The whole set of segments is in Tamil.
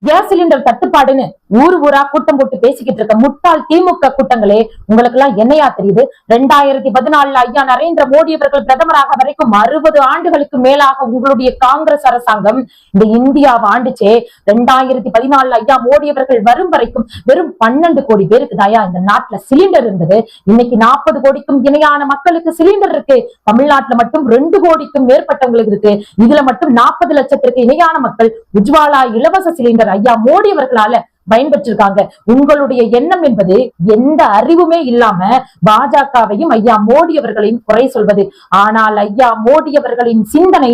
கேஸ் சிலிண்டர் தட்டுப்பாடுன்னு ஊர் ஊரா கூட்டம் போட்டு பேசிக்கிட்டு இருக்க முட்டாள் திமுக கூட்டங்களே, உங்களுக்கு எல்லாம் என்னையா தெரியுது? 2014 ஐயா நரேந்திர மோடி அவர்கள் பிரதமராக வரைக்கும் 60 ஆண்டுகளுக்கு மேலாக உங்களுடைய காங்கிரஸ் அரசாங்கம் இந்த இந்தியாவை ஆண்டுச்சே. 2014 ஐயா மோடி அவர்கள் வரும் வரைக்கும் வெறும் 12 கோடி பேருக்கு தாயா இந்த நாட்டுல சிலிண்டர் இருந்தது. இன்னைக்கு 40 கோடிக்கும் இணையான மக்களுக்கு சிலிண்டர் இருக்கு. தமிழ்நாட்டுல மட்டும் 2 கோடிக்கும் மேற்பட்டவங்களுக்கு இருக்கு. இதுல மட்டும் 40 லட்சத்திற்கு இணையான மக்கள் உஜ்வாலா இலவச சிலிண்டர் ஐயா மோடி அவர்களால பயன்பெற்றிருக்காங்க. உங்களுடைய எண்ணம் என்பது எந்த அறிவுமே இல்லாம பாஜகவையும் ஐயா மோடி அவர்களையும் குறை சொல்வது. ஆனால் ஐயா மோடி அவர்களின் சிந்தனை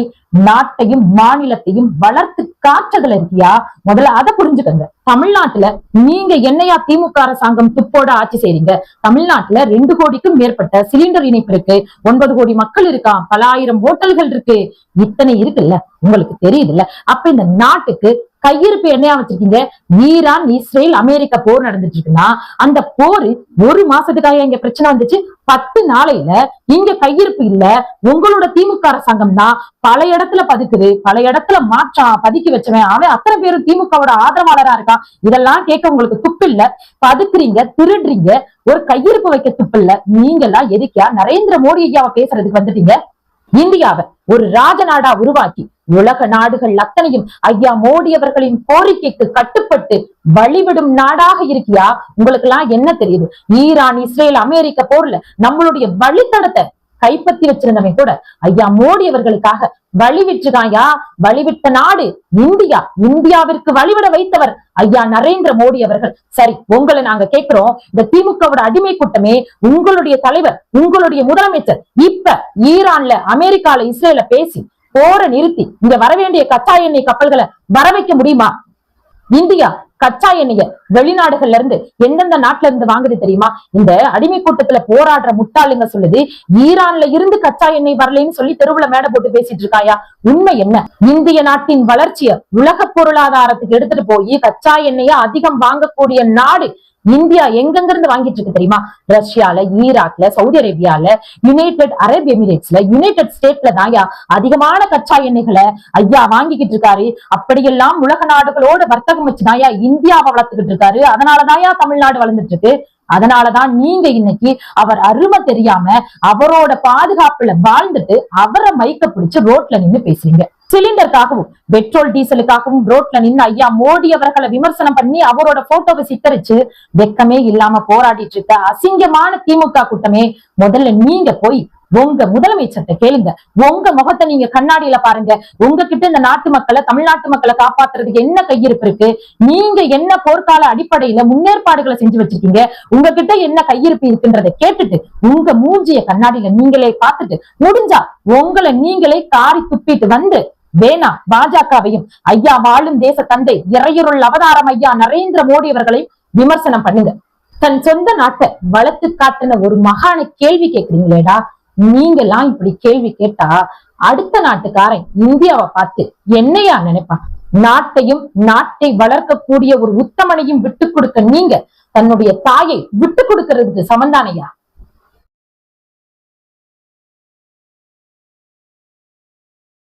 நாட்டையும் மாநிலத்தையும் வளர்த்து காற்றதுல இருக்கியா? முதல்ல அதை புரிஞ்சுக்கங்க. தமிழ்நாட்டுல நீங்க என்னையா திமுக அரசாங்கம் துப்போட ஆட்சி செய்றீங்க? தமிழ்நாட்டுல 2 கோடிக்கும் மேற்பட்ட சிலிண்டர் இணைப்பு இருக்கு. 9 கோடி மக்கள் இருக்கா. பல ஆயிரம் ஹோட்டல்கள் இருக்கு. இத்தனை இருக்குல்ல, உங்களுக்கு தெரியுது இல்ல? அப்ப இந்த நாட்டுக்கு கையிருப்பு என்னையா வச்சிருக்கீங்க? ஈரான் இஸ்ரேல் அமெரிக்க போர் நடந்துட்டு இருக்குன்னா அந்த போரு 1 மாசத்துக்காக இங்க பிரச்சனை வந்துச்சு. 10 நாளையில இங்க கையிருப்பு இல்ல. உங்களோட திமுக அரசாங்கம் தான் பல இடத்துல பதுக்குது, பல இடத்துல மாற்றான் பதுக்கி வச்சவன் அவன் அத்தனை பேரும் திமுகவோட ஆதரவாளரா இருக்கான். இதெல்லாம் கேட்க உங்களுக்கு துப்பு இல்ல. பதுக்குறீங்க, திருடுறீங்க, ஒரு கையிருப்பு வைக்க துப்பு இல்ல. நீங்க எல்லாம் எதுக்கியா நரேந்திர மோடி ஐயாவை பேசுறதுக்கு வந்துட்டீங்க? இந்தியாவை ஒரு ராஜநாடா உருவாக்கி உலக நாடுகள் அத்தனையும் ஐயா மோடி அவர்களின் கோரிக்கைக்கு கட்டுப்பட்டு வழிவிடும் நாடாக இருக்கியா? உங்களுக்கு எல்லாம் என்ன தெரியுது? ஈரான் இஸ்ரேல் அமெரிக்க போர்ல நம்மளுடைய வழித்தடத்தை கைப்பற்றி வச்சிருந்தவன் கூட ஐயா மோடி அவர்களுக்காக வழிவிட்டுருக்காயா. வழிவிட்ட நாடு இந்தியா. இந்தியாவிற்கு வழிவிட வைத்தவர் ஐயா நரேந்திர மோடி அவர்கள். சரி, உங்களை நாங்க கேட்கிறோம், இந்த திமுகவோட அடிமை கூட்டமே, உங்களுடைய தலைவர், உங்களுடைய முதலமைச்சர் இப்ப ஈரான்ல அமெரிக்கால இஸ்ரேல பேசி போரை நிறுத்தி இங்க வரவேண்டிய கச்சா எண்ணெய் கப்பல்களை வர வைக்க முடியுமா? இந்தியா கச்சா எண்ணெய வெளிநாடுகள்ல இருந்து எந்தெந்த நாட்டுல இருந்து வாங்குது தெரியுமா? இந்த அடிமை கூட்டத்துல போராடுற முட்டாளுங்க சொல்லுது ஈரான்ல இருந்து கச்சா எண்ணெய் வரலைன்னு சொல்லி தெருவுல மேடை போட்டு பேசிட்டு இருக்காயா? உண்மை என்ன? இந்திய நாட்டின் வளர்ச்சிய உலக பொருளாதாரத்துக்கு எடுத்துட்டு போய் கச்சா எண்ணெய அதிகம் வாங்கக்கூடிய நாடு இந்தியா எங்கெங்க இருந்து வாங்கிட்டு இருக்கு தெரியுமா? ரஷ்யால, ஈராக்ல, சவுதி அரேபியால, யுனைடெட் அரபு எமிரேட்ஸ்ல, யுனைடெட் ஸ்டேட்ல தாயா அதிகமான கச்சா எண்ணெய்களை ஐயா வாங்கிக்கிட்டு இருக்காரு. அப்படியெல்லாம் உலக நாடுகளோட வர்த்தகம் வச்சுதாயா இந்தியாவை வளர்த்துக்கிட்டு இருக்காரு. அதனாலதாயா தமிழ்நாடு வளர்ந்துட்டு இருக்கு. அதனாலதான் நீங்க இன்னைக்கு அவர் அருமை தெரியாம அவரோட பாதுகாப்புல வாழ்ந்துட்டு அவரை மைக்க பிடிச்சு ரோட்ல நின்னு பேசுறீங்க. சிலிண்டருக்காகவும் பெட்ரோல் டீசலுக்காகவும் ரோட்ல நின்று ஐயா மோடி அவர்களை விமர்சனம் பண்ணி அவரோட போட்டோவை சித்தரிச்சு வெக்கமே இல்லாம போராடிட்டு இருக்க அசிங்கமான திமுக கூட்டமே, முதல்ல நீங்க போய் உங்க முதலமைச்சர்கிட்ட கேளுங்க. உங்க முகத்தை நீங்க கண்ணாடியில பாருங்க. உங்ககிட்ட இந்த நாட்டு மக்களை, தமிழ்நாட்டு மக்களை காப்பாத்துறதுக்கு என்ன கையிருப்பு இருக்கு? நீங்க என்ன போர்க்கால அடிப்படையில முன்னேற்பாடுகளை செஞ்சு வச்சிருக்கீங்க? உங்ககிட்ட என்ன கையிருப்பு இருக்குன்றதை கேட்டுட்டு உங்க மூஞ்சிய கண்ணாடியில நீங்களே பார்த்துட்டு முடிஞ்சா உங்களை நீங்களே காரி துப்பிட்டு வந்து வேணா பாஜகவையும் ஐயா வாழும் தேச தந்தை இறையருள் அவதாரம் ஐயா நரேந்திர மோடி அவர்களை விமர்சனம் பண்ணுங்க. தன் சொந்த நாட்டை வளர்த்து காட்டின ஒரு மகான கேள்வி கேட்கிறீங்களேடா. நீங்க எல்லாம் இப்படி கேள்வி கேட்டா அடுத்த நாட்டுக்காரன் இந்தியாவை பார்த்து என்னையா நினைப்பான்? நாட்டையும் நாட்டை வளர்க்கக்கூடிய ஒரு உத்தமனையும் விட்டு கொடுக்க நீங்க தன்னுடைய தாயை விட்டு கொடுக்கறதுக்கு சமந்தானையா?